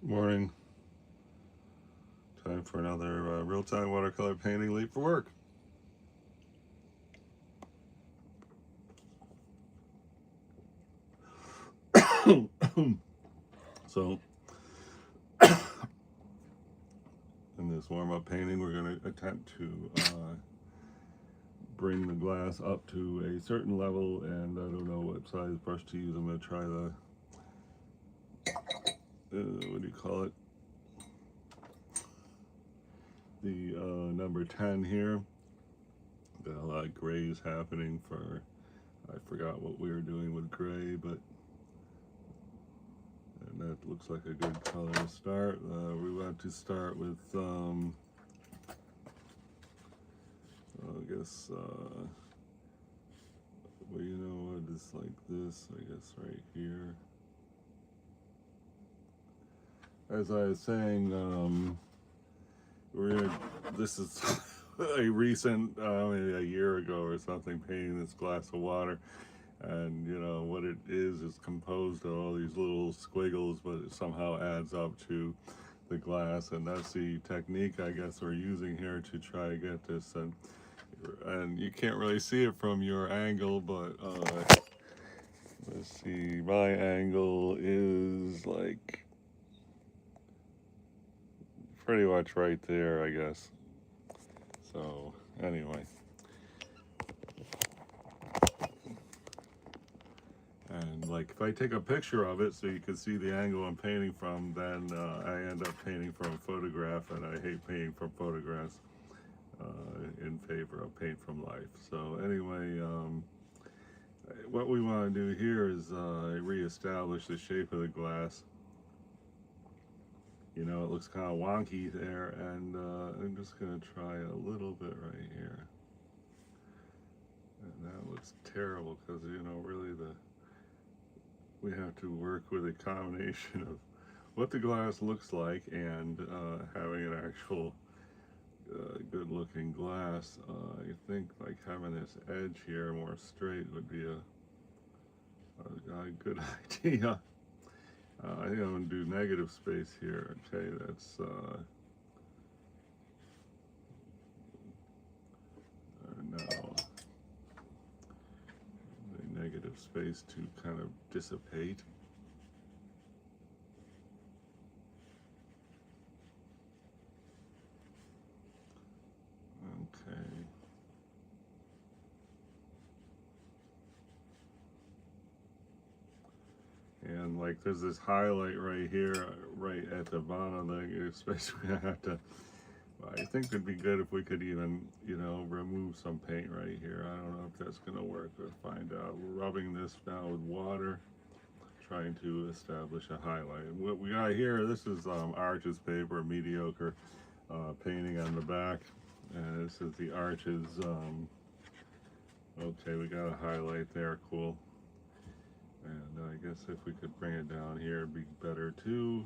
Morning. Time for another real-time watercolor painting leap for work. So, in this warm-up painting, we're going to attempt to bring the glass up to a certain level, and I don't know what size brush to use. I'm going to try what do you call it? The number 10 here. Got a lot of grays happening for, I forgot what we were doing with gray, but and that looks like a good color to start. We want to start with, I guess, well, you know what, it's like this, I guess, right here. As I was saying, this is a recent, maybe a year ago or something, painting this glass of water. And you know what it is composed of all these little squiggles, but it somehow adds up to the glass, and that's the technique I guess we're using here to try to get this. And you can't really see it from your angle, but let's see, my angle is like pretty much right there, I guess. So anyway, and like if I take a picture of it so you can see the angle I'm painting from, then I end up painting from a photograph, and I hate painting from photographs in favor of paint from life. So anyway, what we want to do here is reestablish the shape of the glass. You know, it looks kind of wonky there, and I'm just going to try a little bit right here. And that looks terrible because, you know, really we have to work with a combination of what the glass looks like and having an actual good looking glass. I think like having this edge here more straight would be a good idea. I think I'm going to do negative space here. Okay, that's now the negative space to kind of dissipate. Okay. And like there's this highlight right here, right at the bottom, the especially I have to, I think it'd be good if we could even, you know, remove some paint right here. I don't know if that's gonna work. We'll find out. We're rubbing this now with water, trying to establish a highlight. And what we got here, this is Arches paper, mediocre painting on the back. And this is the Arches, okay, we got a highlight there, cool. And I guess if we could bring it down here, it'd be better too.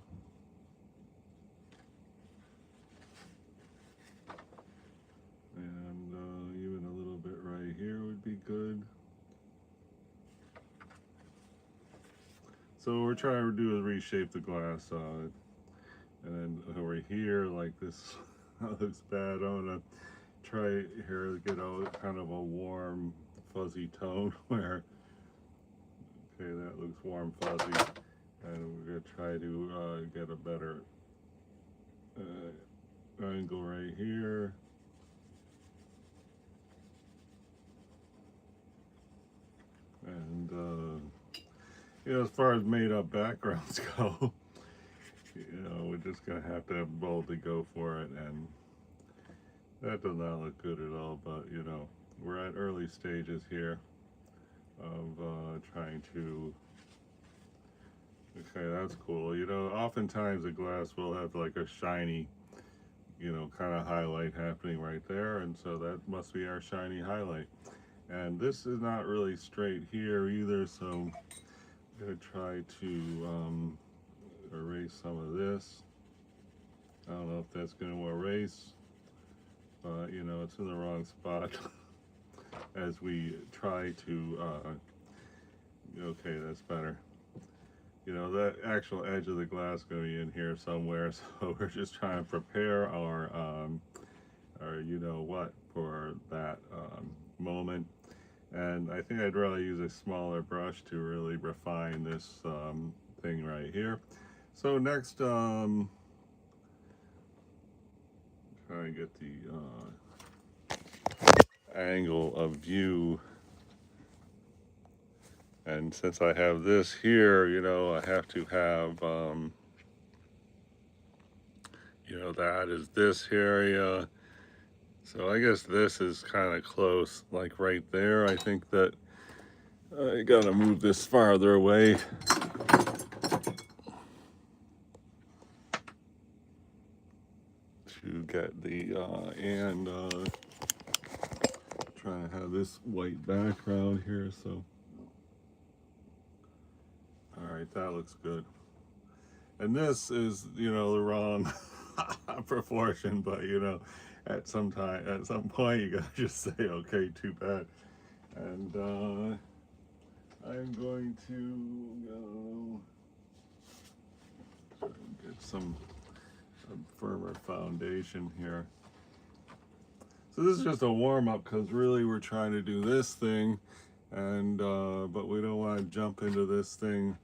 And even a little bit right here would be good. So what we're trying to do is reshape the glass, and then over here, like this looks bad. I'm gonna try here to get a kind of a warm, fuzzy tone where, okay, that looks warm, fuzzy, and we're gonna try to get a better angle right here. And you know, as far as made up backgrounds go, you know, we're just gonna have to boldly go for it, and that does not look good at all. But you know, we're at early stages here of trying to. Okay, that's cool. You know, oftentimes the glass will have like a shiny, you know, kind of highlight happening right there, and so that must be our shiny highlight. And this is not really straight here either, so I'm gonna try to erase some of this. I don't know if that's going to erase, but you know, it's in the wrong spot as we try to, okay, that's better. you know, that actual edge of the glass is going to be in here somewhere. So we're just trying to prepare our you know what for that moment. And I think I'd rather use a smaller brush to really refine this thing right here. So next, try and get the angle of view. And since I have this here, you know, I have to have, you know, that is this area. So I guess this is kind of close, like right there. I think that I gotta move this farther away. To get the, trying to have this white background here, so. All right, that looks good. And this is, you know, the wrong proportion, but you know, at some point, you gotta just say, okay, too bad. And I'm going to go try and get some firmer foundation here. So this is just a warm up because really we're trying to do this thing, and but we don't want to jump into this thing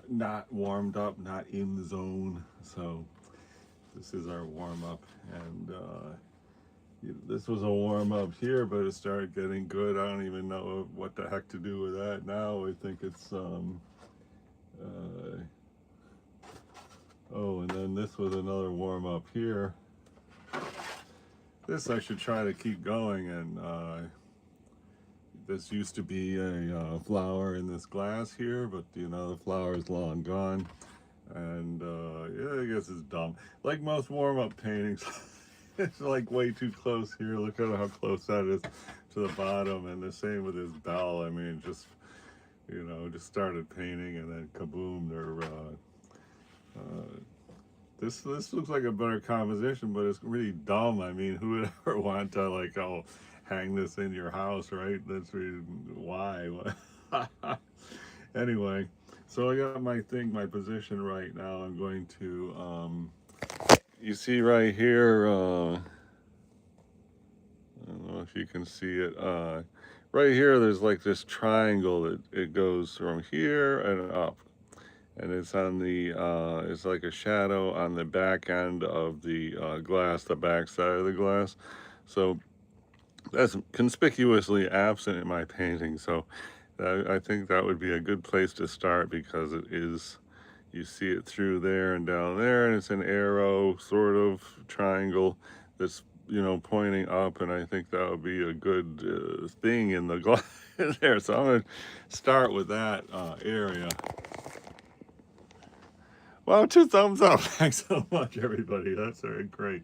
not warmed up, not in the zone. So this is our warm up, and this was a warm up here, but it started getting good. I don't even know what the heck to do with that now. I think it's oh, and then this was another warm up here. This I should try to keep going, and this used to be a flower in this glass here, but you know, the flower is long gone. And yeah, I guess it's dumb. Like most warm-up paintings, it's like way too close here. Look at how close that is to the bottom. And the same with this bell. I mean, just, you know, just started painting and then kaboom, this looks like a better composition, but it's really dumb. I mean, who would ever want to, like, oh, hang this in your house, right? That's really, why? Anyway, so I got my position right now. I'm going to, you see right here, I don't know if you can see it, right here there's like this triangle that it goes from here and up. And it's on the, it's like a shadow on the back end of the glass, the back side of the glass. So that's conspicuously absent in my painting. So I think that would be a good place to start, because it is, you see it through there and down there, and it's an arrow sort of triangle that's, you know, pointing up, and I think that would be a good thing in the glass there. So I'm going to start with that area. Wow, 2 thumbs up. Thanks so much, everybody. That's very great.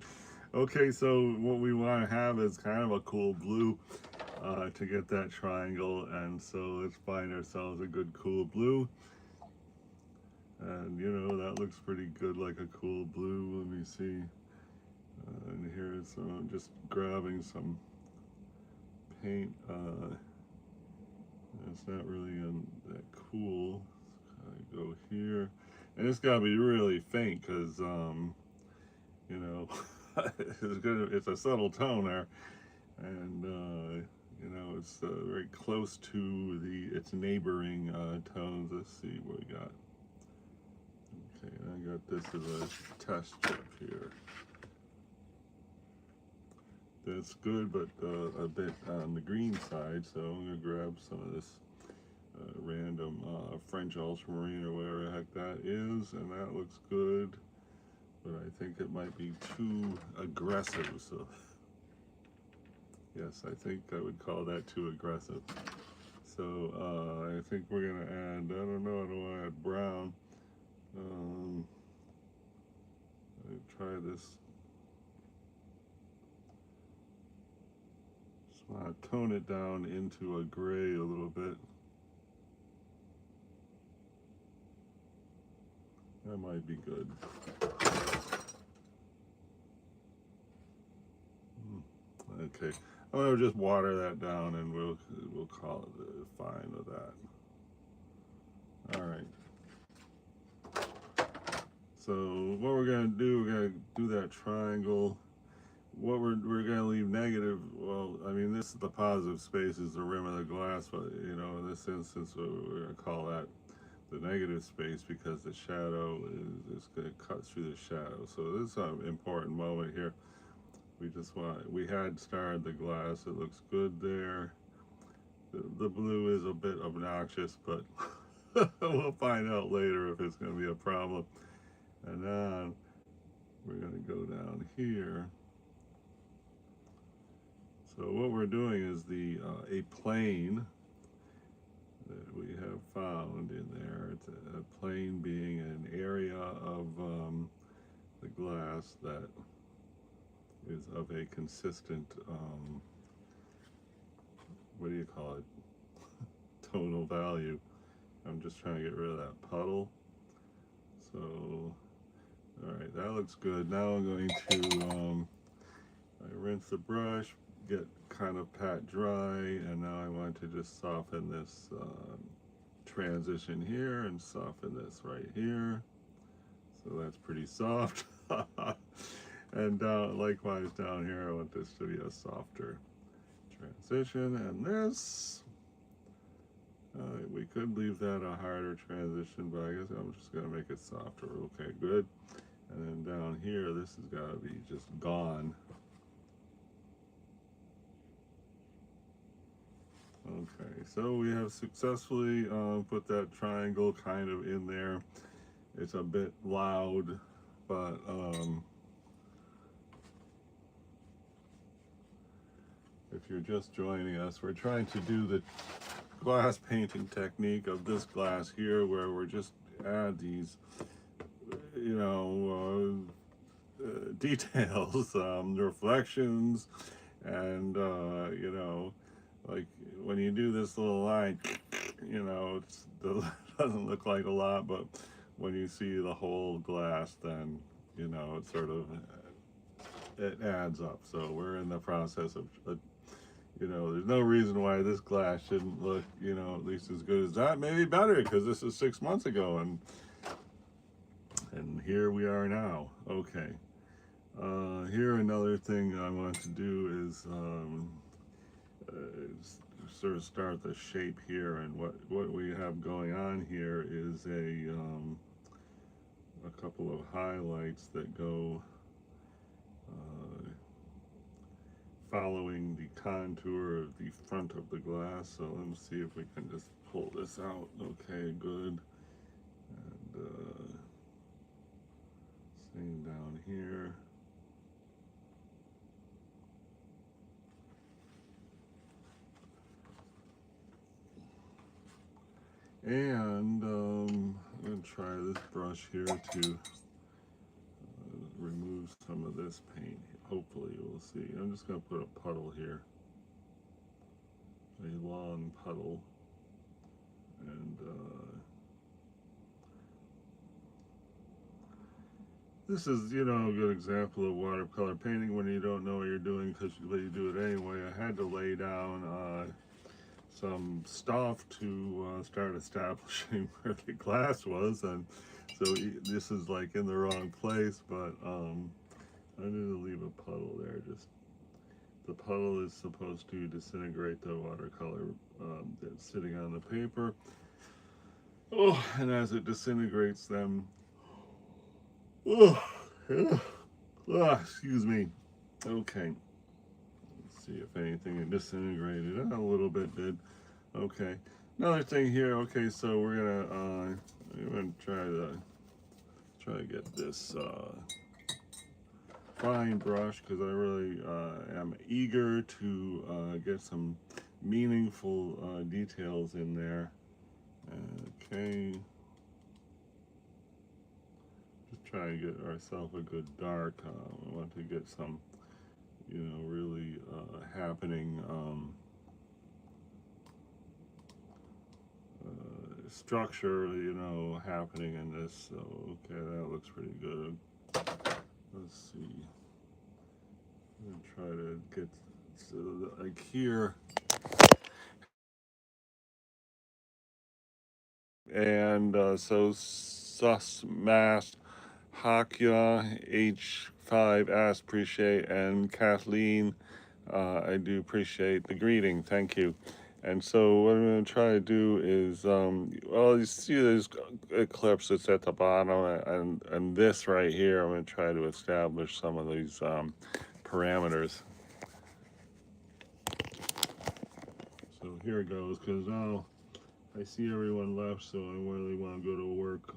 Okay, so what we want to have is kind of a cool blue to get that triangle. And so let's find ourselves a good cool blue. And, you know, that looks pretty good, like a cool blue. Let me see. And here's just grabbing some paint. It's not really that cool. I go here. And it's got to be really faint because, you know, it's a subtle tone there. And, you know, it's very close to its neighboring tones. Let's see what we got. Okay, I got this as a test chip here. That's good, but a bit on the green side, so I'm going to grab some of this random French ultramarine or whatever the heck that is, and that looks good, but I think it might be too aggressive, so yes, I think I would call that too aggressive. So I think we're going to add, I don't know, I don't want to add brown. Try this. Just want to tone it down into a gray a little bit. That might be good. Okay, I'm gonna just water that down, and we'll call it fine with that. All right. So what we're gonna do, we're gonna do that triangle. What we're gonna leave negative. Well, I mean, this is the positive space is the rim of the glass, but you know, in this instance, we're gonna call that the negative space because the shadow is going to cut through the shadow. So this is an important moment here. We had starred the glass. It looks good there. The blue is a bit obnoxious, but we'll find out later if it's going to be a problem. And then we're going to go down here. So what we're doing is the a plane that we have found in there. It's a plane being an area of the glass that is of a consistent, what do you call it, tonal value. I'm just trying to get rid of that puddle. So, all right, that looks good. Now I'm going to, I rinse the brush, get kind of pat dry, and now I want to just soften this transition here and soften this right here. So that's pretty soft. And likewise down here, I want this to be a softer transition. And this, we could leave that a harder transition, but I guess I'm just going to make it softer. Okay, good. And then down here, this has got to be just gone. Okay, so we have successfully put that triangle kind of in there. It's a bit loud, but if you're just joining us, we're trying to do the glass painting technique of this glass here, where we're just add these, you know, details, reflections, and you know, like when you do this little line, you know, it doesn't look like a lot, but when you see the whole glass, then you know it sort of it adds up. So we're in the process of you know, there's no reason why this glass shouldn't look, you know, at least as good as that, maybe better, because this is 6 months ago, and here we are now. Okay. Here another thing I want to do is sort of start the shape here, and what we have going on here is a couple of highlights that go following the contour of the front of the glass. So let me see if we can just pull this out. Okay, good. And same down here. And I'm going to try this brush here to remove some of this paint. Hopefully we'll see. I'm just going to put a puddle here. A long puddle. And this is, you know, a good example of watercolor painting when you don't know what you're doing because you do it anyway. I had to lay down some stuff to start establishing where the glass was, and so this is like in the wrong place, but I need to leave a puddle there. Just the puddle is supposed to disintegrate the watercolor that's sitting on the paper. Oh, and as it disintegrates them, oh, excuse me. Okay, let's see if anything it disintegrated. A little bit did. Okay, another thing here. Okay, so we're gonna try to get this fine brush because I really am eager to get some meaningful details in there. Okay, just try and get ourselves a good dark. We want to get some, you know, really happening structure, you know, happening in this. So okay, that looks pretty good. Let's see. I'm gonna try to get like here, and so sus mass Hakya H5 asks, appreciate, and Kathleen, I do appreciate the greeting. Thank you. And so what I'm going to try to do is, well, you see this eclipse that's at the bottom, and this right here, I'm going to try to establish some of these parameters. So here it goes, because now I see everyone left, so I really want to go to work.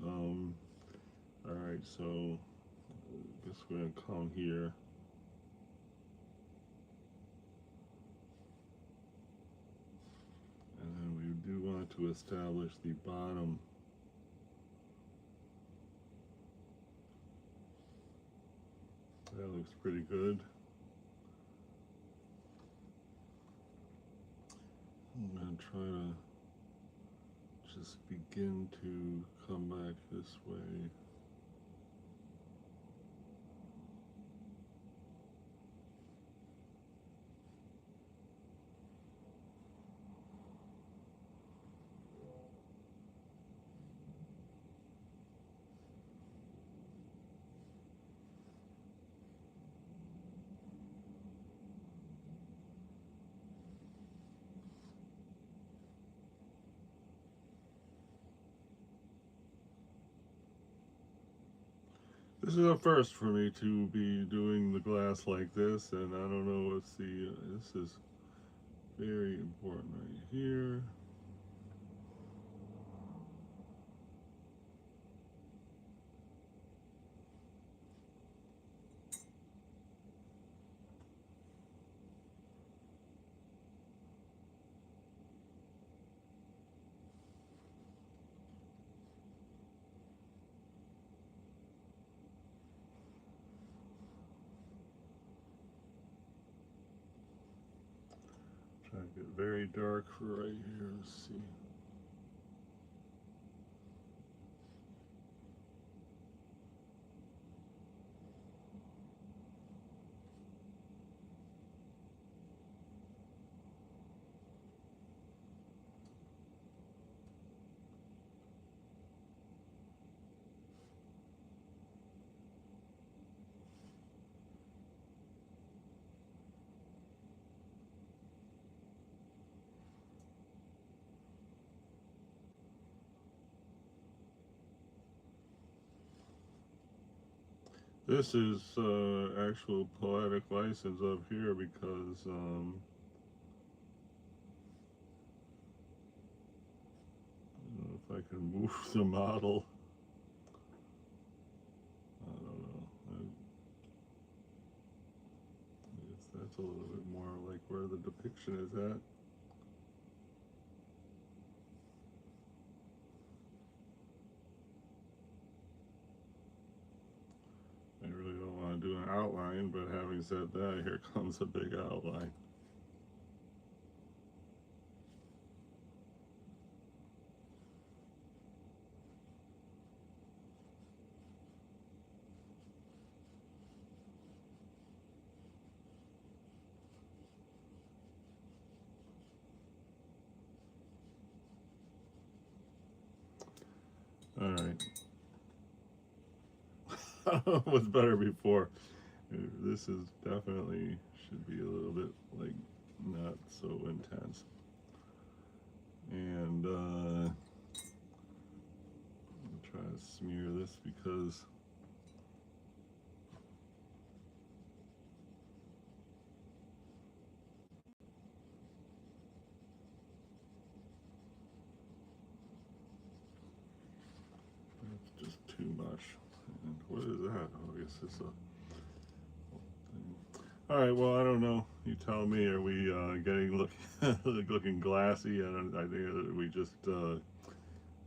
All right, so I guess we're going to come here. And then we do want to establish the bottom. That looks pretty good. I'm going to try to just begin to come back this way. This is a first for me to be doing the glass like this, and I don't know what's the, this is very important right here. Try to get very dark for right here, let's see. This is actual poetic license up here because I don't know if I can move the model. I don't know. I guess that's a little bit more like where the depiction is at. I really don't want to do an outline, but having said that, here comes a big outline. All right. It was better before. This is definitely should be a little bit like not so intense. And I'll try to smear this because it's just too much. And what is that? Oh, I guess it's a thing. All right. Well, I don't know. You tell me. Are we getting looking glassy? I think that we just. I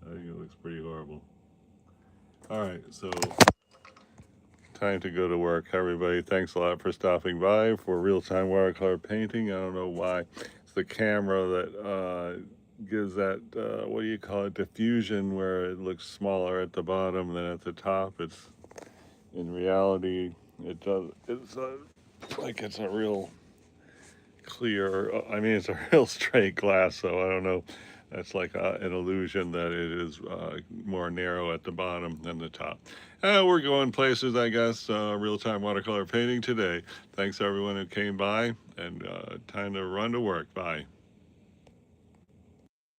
think it looks pretty horrible. All right. So time to go to work, everybody. Thanks a lot for stopping by for real-time watercolor painting. I don't know why it's the camera that gives that what do you call it, diffusion, where it looks smaller at the bottom than at the top. It's in reality it does. It's like it's a real clear. I mean, it's a real straight glass. So I don't know. That's like an illusion that it is more narrow at the bottom than the top. We're going places, I guess. Real-time watercolor painting today. Thanks everyone who came by, and time to run to work. Bye.